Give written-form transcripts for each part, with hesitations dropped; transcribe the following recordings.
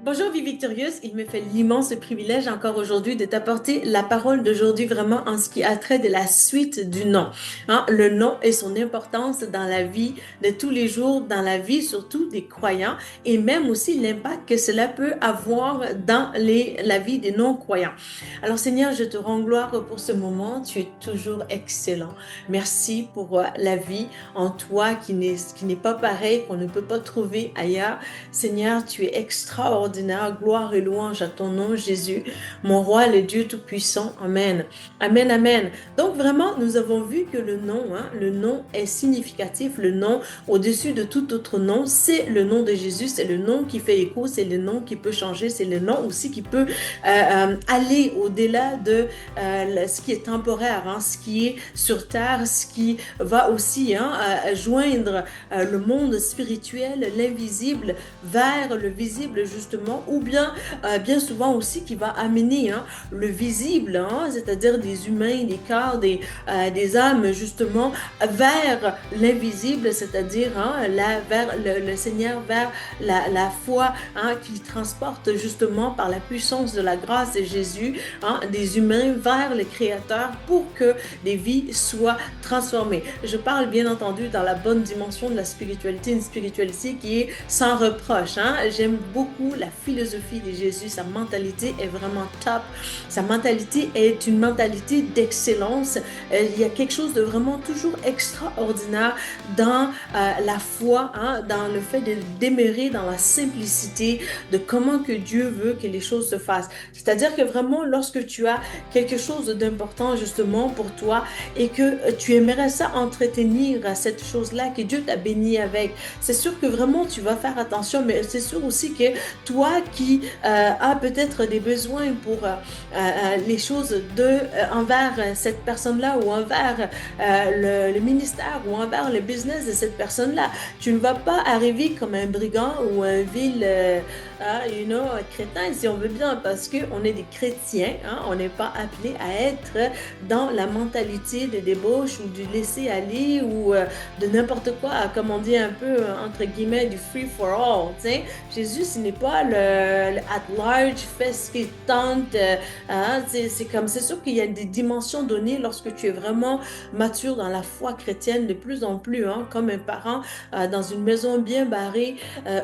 Bonjour Vie Victorieuse, il me fait l'immense privilège encore aujourd'hui de t'apporter la parole d'aujourd'hui vraiment en ce qui a trait de la suite du nom. Le nom et son importance dans la vie de tous les jours, dans la vie surtout des croyants et même aussi l'impact que cela peut avoir dans la vie des non-croyants. Alors Seigneur, je te rends gloire pour ce moment, tu es toujours excellent. Merci pour la vie en toi qui n'est pas pareil, qu'on ne peut pas trouver ailleurs. Seigneur, tu es extraordinaire. Gloire et louange à ton nom, Jésus, mon roi, le Dieu Tout-Puissant. Amen. Amen, amen. Donc vraiment, nous avons vu que le nom est significatif. Le nom, au-dessus de tout autre nom, c'est le nom de Jésus. C'est le nom qui fait écho. C'est le nom qui peut changer. C'est le nom aussi qui peut aller au-delà de ce qui est temporaire, ce qui est sur terre, ce qui va aussi joindre le monde spirituel, l'invisible, vers le visible justement, ou bien souvent aussi qui va amener le visible, c'est-à-dire des humains, des corps, des âmes justement, vers l'invisible, c'est-à-dire vers le Seigneur, vers la foi qui transporte justement par la puissance de la grâce de Jésus, des humains vers le Créateur pour que des vies soient transformées. Je parle bien entendu dans la bonne dimension de la spiritualité, une spiritualité qui est sans reproche. J'aime beaucoup la philosophie de Jésus. Sa mentalité est vraiment top. Sa mentalité est une mentalité d'excellence. Il y a quelque chose de vraiment toujours extraordinaire dans la foi, dans le fait de demeurer dans la simplicité de comment que Dieu veut que les choses se fassent. C'est-à-dire que vraiment, lorsque tu as quelque chose d'important justement pour toi et que tu aimerais ça entretenir cette chose-là que Dieu t'a béni avec, c'est sûr que vraiment tu vas faire attention, mais c'est sûr aussi que toi qui as peut-être des besoins pour les choses envers cette personne-là ou envers le ministère ou envers le business de cette personne-là, tu ne vas pas arriver comme un brigand ou un vil crétin, si on veut bien, parce qu'on est des chrétiens, on n'est pas appelé à être dans la mentalité de débauche ou du laisser aller ou de n'importe quoi, comme on dit un peu entre guillemets du free for all. T'sais. Jésus, ce n'est pas le at large, fait ce qu'il tente. C'est sûr qu'il y a des dimensions données lorsque tu es vraiment mature dans la foi chrétienne de plus en plus, comme un parent dans une maison bien barrée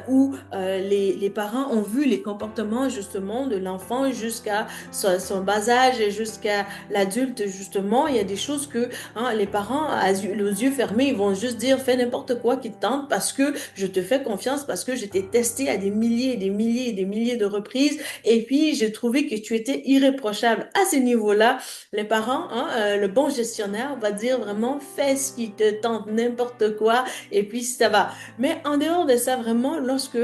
où les parents ont vu les comportements justement de l'enfant jusqu'à son bas âge, jusqu'à l'adulte justement. Il y a des choses que les parents, les yeux fermés, ils vont juste dire fais n'importe quoi qui te tente parce que je te fais confiance, parce que je t'ai testé à des milliers et des milliers et des milliers de reprises et puis j'ai trouvé que tu étais irréprochable. À ce niveau-là, les parents, le bon gestionnaire va dire vraiment fais ce qui te tente, n'importe quoi et puis ça va. Mais en dehors de ça, vraiment, lorsque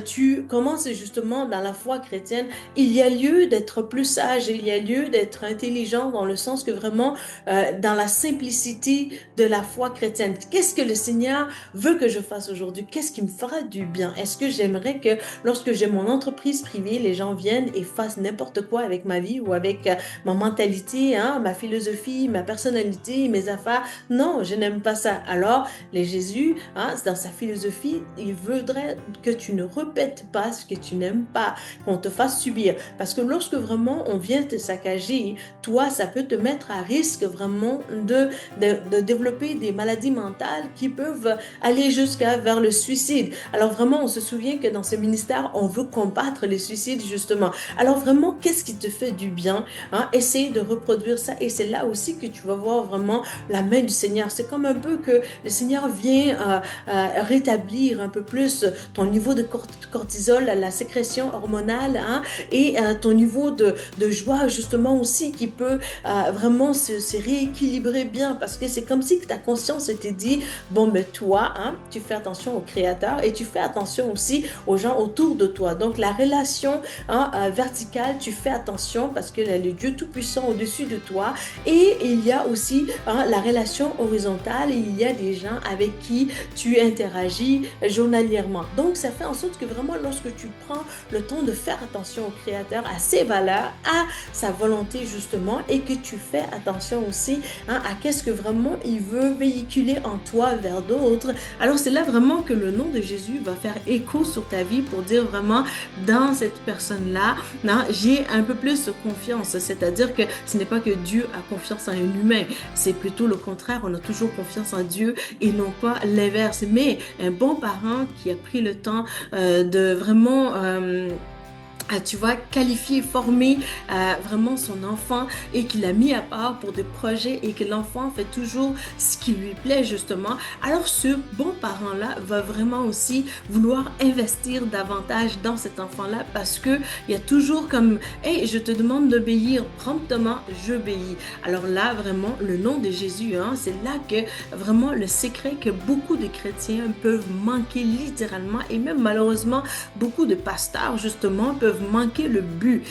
tu commences justement dans la foi chrétienne, il y a lieu d'être plus sage, il y a lieu d'être intelligent dans le sens que vraiment, dans la simplicité de la foi chrétienne. Qu'est-ce que le Seigneur veut que je fasse aujourd'hui? Qu'est-ce qui me fera du bien? Est-ce que j'aimerais que lorsque j'ai mon entreprise privée, les gens viennent et fassent n'importe quoi avec ma vie ou avec ma mentalité, ma philosophie, ma personnalité, mes affaires? Non, je n'aime pas ça. Alors, les Jésus, dans sa philosophie, il voudrait que tu ne répètes pas ce que tu n'aimes pas, qu'on te fasse subir. Parce que lorsque vraiment on vient te saccager, toi, ça peut te mettre à risque vraiment de développer des maladies mentales qui peuvent aller jusqu'à vers le suicide. Alors vraiment, on se souvient que dans ce ministère, on veut combattre les suicides justement. Alors vraiment, qu'est-ce qui te fait du bien? Essaye de reproduire ça et c'est là aussi que tu vas voir vraiment la main du Seigneur. C'est comme un peu que le Seigneur vient rétablir un peu plus ton niveau de cortisol, la sécrétion hormonale et ton niveau de joie justement aussi qui peut vraiment se rééquilibrer bien parce que c'est comme si ta conscience t'était dit bon mais toi tu fais attention au Créateur et tu fais attention aussi aux gens autour de toi. Donc la relation verticale, tu fais attention parce que le Dieu Tout-Puissant au-dessus de toi et il y a aussi la relation horizontale, il y a des gens avec qui tu interagis journalièrement. Donc ça fait en sorte que vraiment lorsque tu prends le temps de faire attention au Créateur, à ses valeurs, à sa volonté justement et que tu fais attention aussi à qu'est-ce que vraiment il veut véhiculer en toi vers d'autres. Alors c'est là vraiment que le nom de Jésus va faire écho sur ta vie pour dire vraiment dans cette personne-là, non, j'ai un peu plus confiance. C'est-à-dire que ce n'est pas que Dieu a confiance en un humain, c'est plutôt le contraire. On a toujours confiance en Dieu et non pas l'inverse. Mais un bon parent qui a pris le temps de vraiment tu vois, qualifier, former vraiment son enfant et qu'il a mis à part pour des projets et que l'enfant fait toujours ce qui lui plaît justement, alors ce bon parent-là va vraiment aussi vouloir investir davantage dans cet enfant-là parce que il y a toujours comme, hey, je te demande d'obéir promptement, j'obéis. Alors là, vraiment, le nom de Jésus, hein, c'est là que vraiment le secret que beaucoup de chrétiens peuvent manquer littéralement et même malheureusement beaucoup de pasteurs justement peuvent manquer le but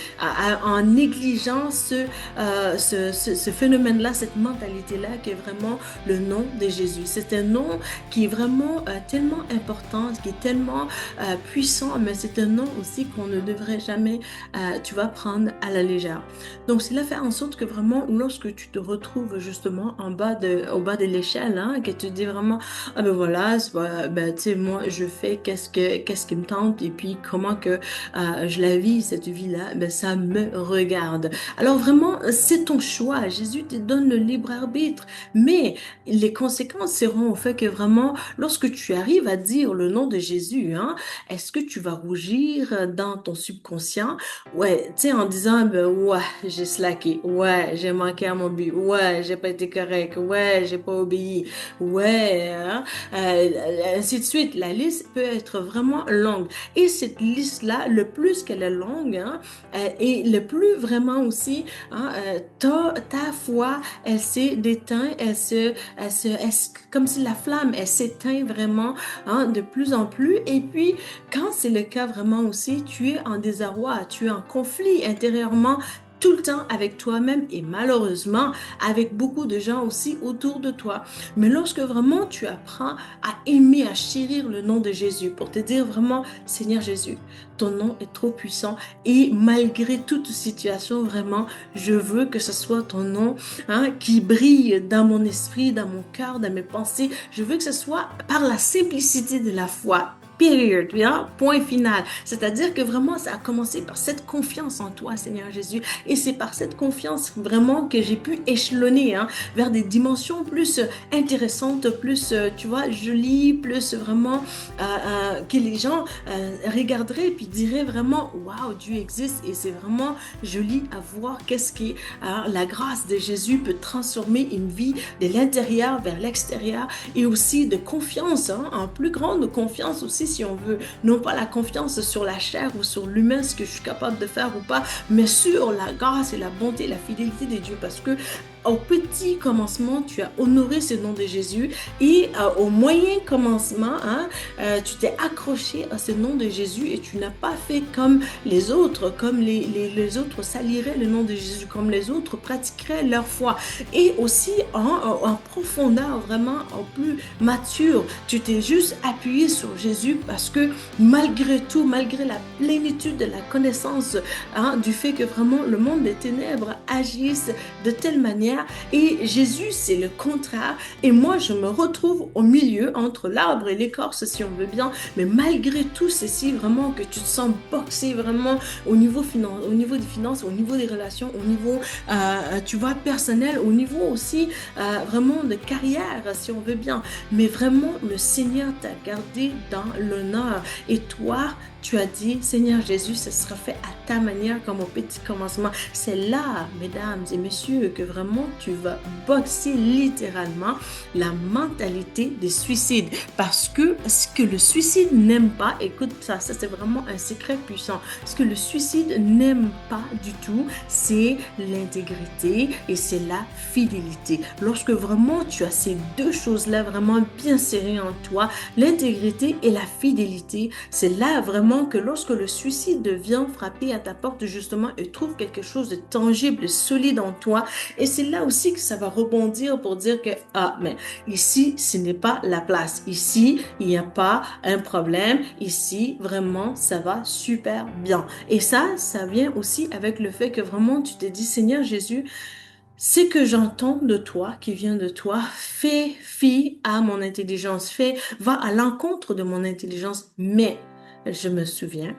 en négligeant ce phénomène-là, cette mentalité-là qui est vraiment le nom de Jésus. C'est un nom qui est vraiment tellement important, qui est tellement puissant, mais c'est un nom aussi qu'on ne devrait jamais, tu vas prendre à la légère. Donc, cela fait en sorte que vraiment, lorsque tu te retrouves justement au bas de l'échelle, hein, que tu dis vraiment, ah ben voilà, ben, tu sais, moi, je fais qu'est-ce qui me tente et puis comment que je la vis, cette vie-là, ben, ça me regarde. Alors vraiment, c'est ton choix. Jésus te donne le libre arbitre. Mais les conséquences seront au fait que vraiment, lorsque tu arrives à dire le nom de Jésus, hein, est-ce que tu vas rougir dans ton subconscient? Ouais, tu sais, en disant, ben, ouais, j'ai slacké. Ouais, j'ai manqué à mon but. Ouais, j'ai pas été correct. Ouais, j'ai pas obéi. Ouais, hein, ainsi de suite. La liste peut être vraiment longue. Et cette liste-là, le plus qu'elle est longue, hein, et le plus vraiment aussi, hein, ta foi, elle s'est déteint, comme si la flamme, elle s'éteint vraiment, hein, de plus en plus. Et puis, quand c'est le cas vraiment aussi, tu es en désarroi, tu es en conflit intérieurement tout le temps avec toi-même et malheureusement avec beaucoup de gens aussi autour de toi. Mais lorsque vraiment tu apprends à aimer, à chérir le nom de Jésus pour te dire vraiment, Seigneur Jésus, ton nom est trop puissant et malgré toute situation, vraiment, je veux que ce soit ton nom, hein, qui brille dans mon esprit, dans mon cœur, dans mes pensées. Je veux que ce soit par la simplicité de la foi. Period, bien, point final. C'est-à-dire que vraiment, ça a commencé par cette confiance en toi, Seigneur Jésus. Et c'est par cette confiance vraiment que j'ai pu échelonner, hein, vers des dimensions plus intéressantes, plus, tu vois, jolies, plus vraiment que les gens regarderaient et puis diraient vraiment, waouh, Dieu existe. Et c'est vraiment joli à voir qu'est-ce que la grâce de Jésus peut transformer une vie de l'intérieur vers l'extérieur et aussi de confiance, hein, en plus grande confiance aussi si on veut, non pas la confiance sur la chair ou sur l'humain, ce que je suis capable de faire ou pas, mais sur la grâce et la bonté, la fidélité de Dieu, parce que au petit commencement, tu as honoré ce nom de Jésus et au moyen commencement, hein, tu t'es accroché à ce nom de Jésus et tu n'as pas fait comme les autres, comme les autres saliraient le nom de Jésus, comme les autres pratiqueraient leur foi. Et aussi en profondeur, vraiment en plus mature, tu t'es juste appuyé sur Jésus parce que malgré tout, malgré la plénitude de la connaissance, hein, du fait que vraiment le monde des ténèbres agisse de telle manière et Jésus c'est le contraire et moi je me retrouve au milieu entre l'arbre et l'écorce si on veut bien, mais malgré tout ceci vraiment que tu te sens boxé vraiment au niveau des finances, au niveau des relations, au niveau tu vois personnel, au niveau aussi vraiment de carrière si on veut bien, mais vraiment le Seigneur t'a gardé dans l'honneur et toi tu as dit, Seigneur Jésus, ce sera fait à ta manière comme au petit commencement. C'est là, mesdames et messieurs, que vraiment tu vas boxer littéralement la mentalité des suicides. Parce que ce que le suicide n'aime pas, écoute ça c'est vraiment un secret puissant. Ce que le suicide n'aime pas du tout, c'est l'intégrité et c'est la fidélité. Lorsque vraiment tu as ces deux choses-là vraiment bien serrées en toi, l'intégrité et la fidélité, c'est là vraiment que lorsque le suicide vient frapper à ta porte justement et trouve quelque chose de tangible, solide en toi, et c'est là aussi que ça va rebondir pour dire que, ah, mais ici, ce n'est pas la place. Ici, il n'y a pas un problème. Ici, vraiment, ça va super bien. Et ça vient aussi avec le fait que vraiment tu te dis, Seigneur Jésus, ce que j'entends de toi, qui vient de toi, fait fi à mon intelligence, va à l'encontre de mon intelligence, mais je me souviens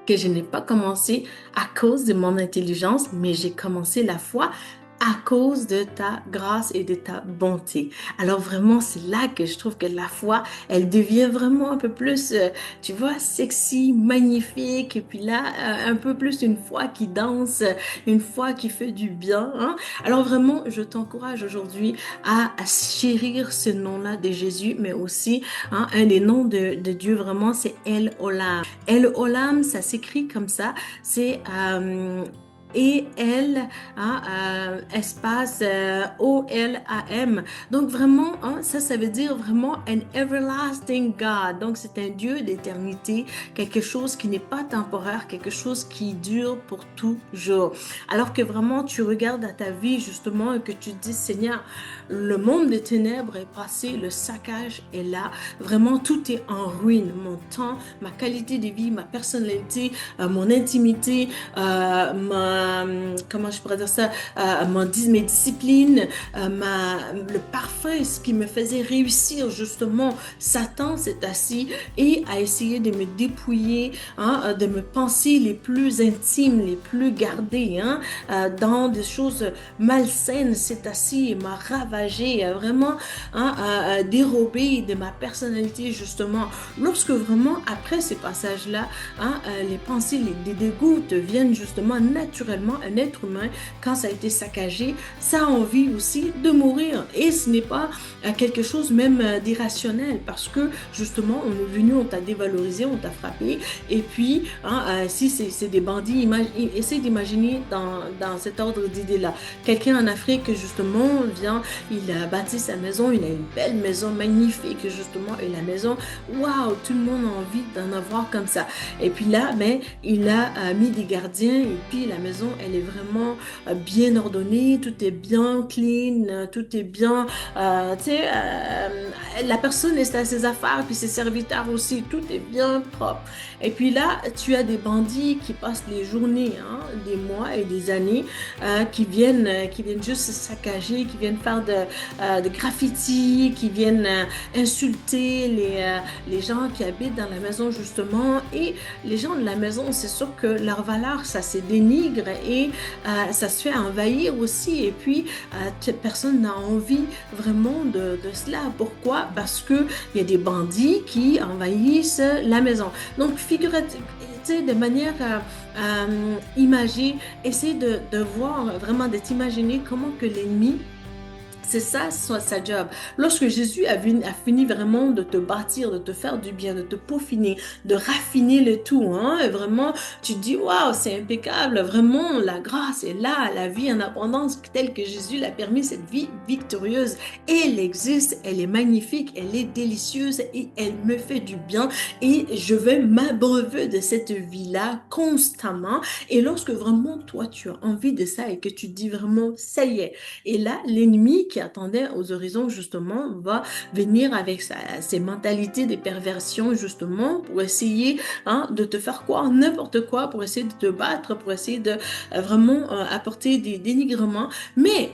que je n'ai pas commencé à cause de mon intelligence, mais j'ai commencé la foi à cause de ta grâce et de ta bonté. Alors vraiment, c'est là que je trouve que la foi, elle devient vraiment un peu plus, tu vois, sexy, magnifique, et puis là, un peu plus une foi qui danse, une foi qui fait du bien, hein. Alors vraiment, je t'encourage aujourd'hui à chérir ce nom-là de Jésus, mais aussi, hein, un des noms de Dieu, vraiment, c'est El Olam. El Olam, ça s'écrit comme ça, c'est E-L, hein, espace O-L-A-M. Donc vraiment, hein, ça veut dire vraiment an everlasting God. Donc c'est un Dieu d'éternité, quelque chose qui n'est pas temporaire, quelque chose qui dure pour toujours. Alors que vraiment tu regardes à ta vie justement et que tu te dis, Seigneur, le monde des ténèbres est passé, le saccage est là. Vraiment, tout est en ruine. Mon temps, ma qualité de vie, ma personnalité, mon intimité, comment je pourrais dire ça, mes disciplines, le parfum, ce qui me faisait réussir justement. Satan s'est assis et a essayé de me dépouiller, hein, de mes pensées les plus intimes, les plus gardées, hein, dans des choses malsaines. S'est assis et m'a ravagé, vraiment, hein, dérobé de ma personnalité justement. Lorsque vraiment après ces passages-là, hein, les pensées, les dégoûts viennent justement naturellement. Un être humain, quand ça a été saccagé, ça a envie aussi de mourir. Et ce n'est pas quelque chose même d'irrationnel, parce que justement, on est venu, on t'a dévalorisé, on t'a frappé. Et puis, hein, si c'est des bandits, essaye d'imaginer dans cet ordre d'idées-là. Quelqu'un en Afrique, justement, vient, il a bâti sa maison, il a une belle maison magnifique, justement, et la maison, waouh, tout le monde a envie d'en avoir comme ça. Et puis là, ben, il a mis des gardiens, et puis la maison, elle est vraiment bien ordonnée, tout est bien clean, tout est bien, tu sais, la personne est à ses affaires, puis ses serviteurs aussi, tout est bien propre. Et puis là, tu as des bandits qui passent des journées, hein, des mois et des années, qui viennent juste saccager, qui viennent faire de graffiti, qui viennent insulter les gens qui habitent dans la maison justement. Et les gens de la maison, c'est sûr que leur valeur, ça se dénigre et ça se fait envahir aussi. Et puis, personne n'a envie vraiment de cela. Pourquoi? Parce qu'il y a des bandits qui envahissent la maison. Donc, figurativement, de manière imagée, essaie de voir vraiment, de t'imaginer comment que l'ennemi, c'est ça sa job. Lorsque Jésus a fini vraiment de te bâtir, de te faire du bien, de te peaufiner, de raffiner le tout, hein, et vraiment, tu te dis, waouh, c'est impeccable, vraiment, la grâce est là, la vie en abondance, telle que Jésus l'a permis, cette vie victorieuse, elle existe, elle est magnifique, elle est délicieuse et elle me fait du bien et je vais m'abreuver de cette vie-là constamment. Et lorsque vraiment, toi, tu as envie de ça et que tu te dis vraiment, ça y est, et là, l'ennemi qui attendait aux horizons, justement, va venir avec ses mentalités de perversion, justement, pour essayer, hein, de te faire croire n'importe quoi, pour essayer de te battre, pour essayer de vraiment apporter des dénigrements. Mais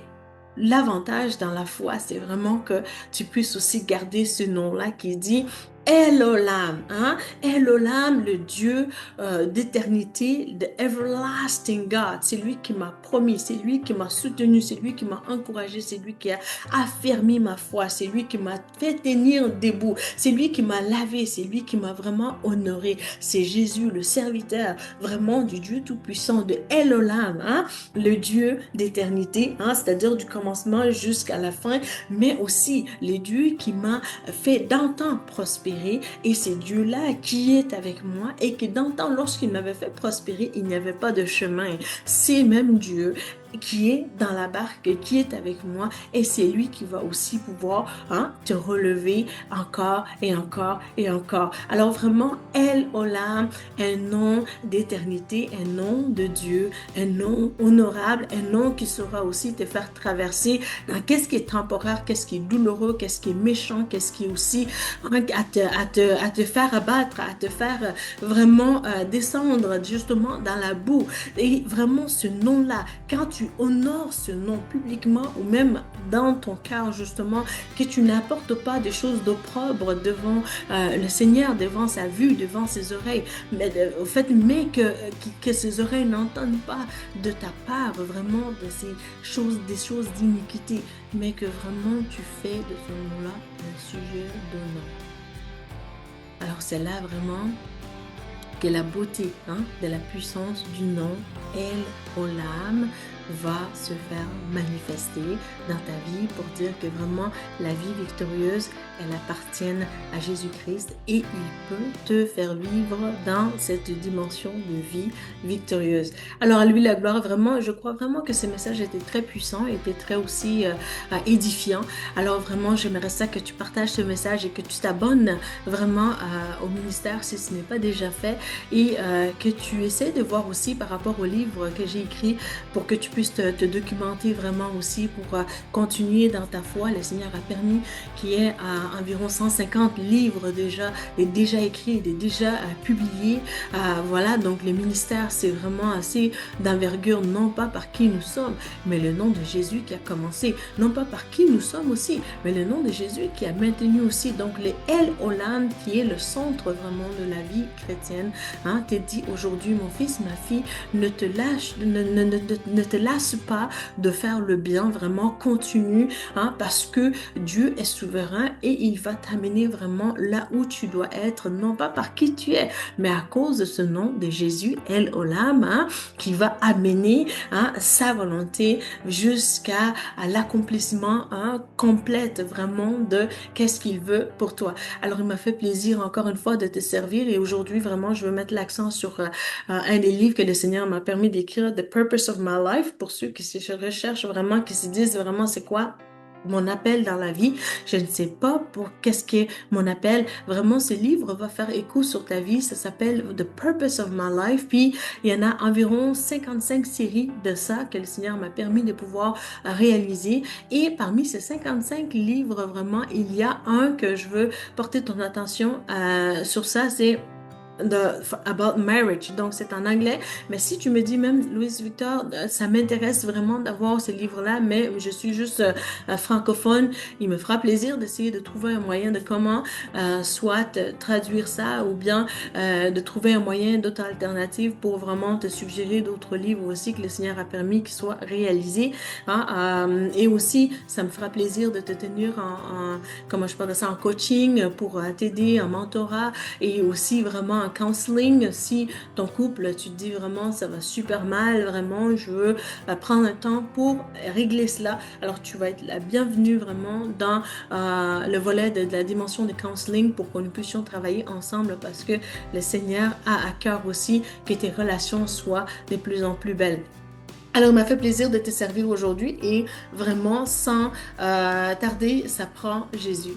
l'avantage dans la foi, c'est vraiment que tu puisses aussi garder ce nom-là qui dit Elolam, hein? Elolam, le Dieu d'éternité, the everlasting God. C'est lui qui m'a promis, c'est lui qui m'a soutenu, c'est lui qui m'a encouragé, c'est lui qui a affermi ma foi, c'est lui qui m'a fait tenir debout, c'est lui qui m'a lavé, c'est lui qui m'a vraiment honoré. C'est Jésus, le serviteur vraiment du Dieu Tout-Puissant, de Elolam, hein? Le Dieu d'éternité, hein? C'est-à-dire du commencement jusqu'à la fin, mais aussi le Dieu qui m'a fait d'antan prospérer. Et c'est Dieu-là qui est avec moi et que d'antan, lorsqu'il m'avait fait prospérer, il n'y avait pas de chemin. C'est même Dieu qui est dans la barque, qui est avec moi et c'est lui qui va aussi pouvoir, hein, te relever encore et encore et encore. Alors vraiment, El Olam, un nom d'éternité, un nom de Dieu, un nom honorable, un nom qui saura aussi te faire traverser dans qu'est-ce qui est temporaire, qu'est-ce qui est douloureux, qu'est-ce qui est méchant, qu'est-ce qui est aussi, hein, à te faire abattre, à te faire vraiment descendre justement dans la boue. Et vraiment ce nom-là, quand tu tu honores ce nom publiquement ou même dans ton cœur justement, que tu n'apportes pas des choses d'opprobre devant le Seigneur, devant sa vue, devant ses oreilles, mais au fait, mais que ses oreilles n'entendent pas de ta part vraiment de ces choses, des choses d'iniquité, mais que vraiment tu fais de ce nom-là un sujet d'honneur. Alors c'est là vraiment que la beauté de la puissance du nom El Olam va se faire manifester dans ta vie pour dire que vraiment la vie victorieuse, elle appartient à Jésus-Christ et il peut te faire vivre dans cette dimension de vie victorieuse. Alors à lui la gloire, vraiment, je crois vraiment que ce message était très puissant, était très aussi édifiant. Alors vraiment, j'aimerais ça que tu partages ce message et que tu t'abonnes vraiment au ministère si ce n'est pas déjà fait et que tu essaies de voir aussi par rapport au livre que j'ai écrit pour que tu puisses te documenter vraiment aussi pour continuer dans ta foi. Le Seigneur a permis qu'il y ait environ 150 livres déjà écrits, déjà publiés. Voilà, donc le ministère, c'est vraiment assez d'envergure, non pas par qui nous sommes, mais le nom de Jésus qui a commencé, non pas par qui nous sommes aussi, mais le nom de Jésus qui a maintenu aussi. Donc le El Olam qui est le centre vraiment de la vie chrétienne, t'es dit aujourd'hui, mon fils, ma fille, ne te lasse pas de faire le bien, vraiment continue, parce que Dieu est souverain et il va t'amener vraiment là où tu dois être, non pas par qui tu es, mais à cause de ce nom de Jésus, El Olam, qui va amener sa volonté jusqu'à l'accomplissement complète vraiment de qu'est-ce qu'il veut pour toi. Alors il m'a fait plaisir encore une fois de te servir et aujourd'hui vraiment je veux mettre l'accent sur un des livres que le Seigneur m'a permis d'écrire, The Purpose of My Life, pour ceux qui se recherchent vraiment, qui se disent vraiment c'est quoi mon appel dans la vie, je ne sais pas pour qu'est-ce qui est mon appel. Vraiment, ce livre va faire écho sur ta vie. Ça s'appelle The Purpose of My Life. Puis, il y en a environ 55 séries de ça que le Seigneur m'a permis de pouvoir réaliser. Et parmi ces 55 livres, vraiment, il y a un que je veux porter ton attention sur ça, c'est About Marriage, donc c'est en anglais, mais si tu me dis même Louise Victor, ça m'intéresse vraiment d'avoir ce livre-là, mais je suis juste francophone, il me fera plaisir d'essayer de trouver un moyen de comment soit traduire ça ou bien de trouver un moyen d'autres alternatives pour vraiment te suggérer d'autres livres aussi que le Seigneur a permis qu'ils soient réalisés, et aussi ça me fera plaisir de te tenir comment je parle de ça, en coaching pour t'aider en mentorat et aussi vraiment en counseling. Si ton couple, tu te dis vraiment ça va super mal, vraiment je veux prendre un temps pour régler cela, alors tu vas être la bienvenue vraiment dans le volet de la dimension de counseling pour que nous puissions travailler ensemble parce que le Seigneur a à cœur aussi que tes relations soient de plus en plus belles. Alors, il m'a fait plaisir de te servir aujourd'hui et vraiment sans tarder, ça prend Jésus.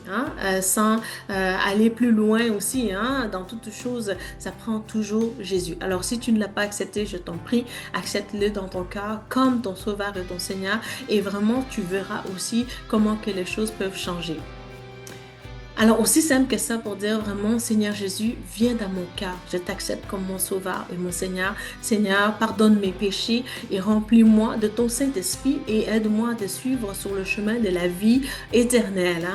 Sans aller plus loin aussi, dans toutes choses, ça prend toujours Jésus. Alors, si tu ne l'as pas accepté, je t'en prie, accepte-le dans ton cœur comme ton Sauveur et ton Seigneur et vraiment, tu verras aussi comment que les choses peuvent changer. Alors aussi simple que ça pour dire vraiment Seigneur Jésus, viens dans mon cœur, je t'accepte comme mon sauveur et mon Seigneur. Seigneur, pardonne mes péchés et remplis-moi de ton Saint-Esprit et aide-moi à te suivre sur le chemin de la vie éternelle.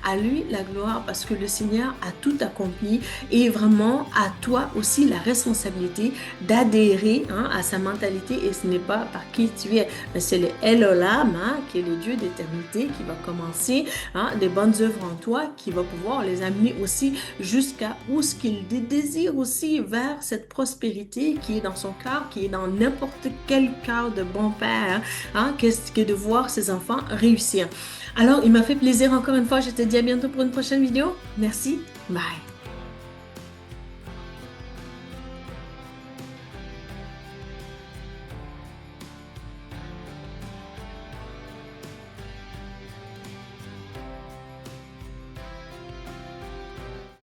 À lui la gloire parce que le Seigneur a tout accompli et vraiment à toi aussi la responsabilité d'adhérer à sa mentalité et ce n'est pas par qui tu es, mais c'est le El Olam qui est le Dieu d'éternité qui va commencer des bonnes œuvres en toi, qui va pouvoir les amener aussi jusqu'à où ce qu'il désire aussi vers cette prospérité qui est dans son cœur, qui est dans n'importe quel cœur de bon père, que de voir ses enfants réussir. Alors, il m'a fait plaisir encore une fois. Je te dis à bientôt pour une prochaine vidéo. Merci. Bye.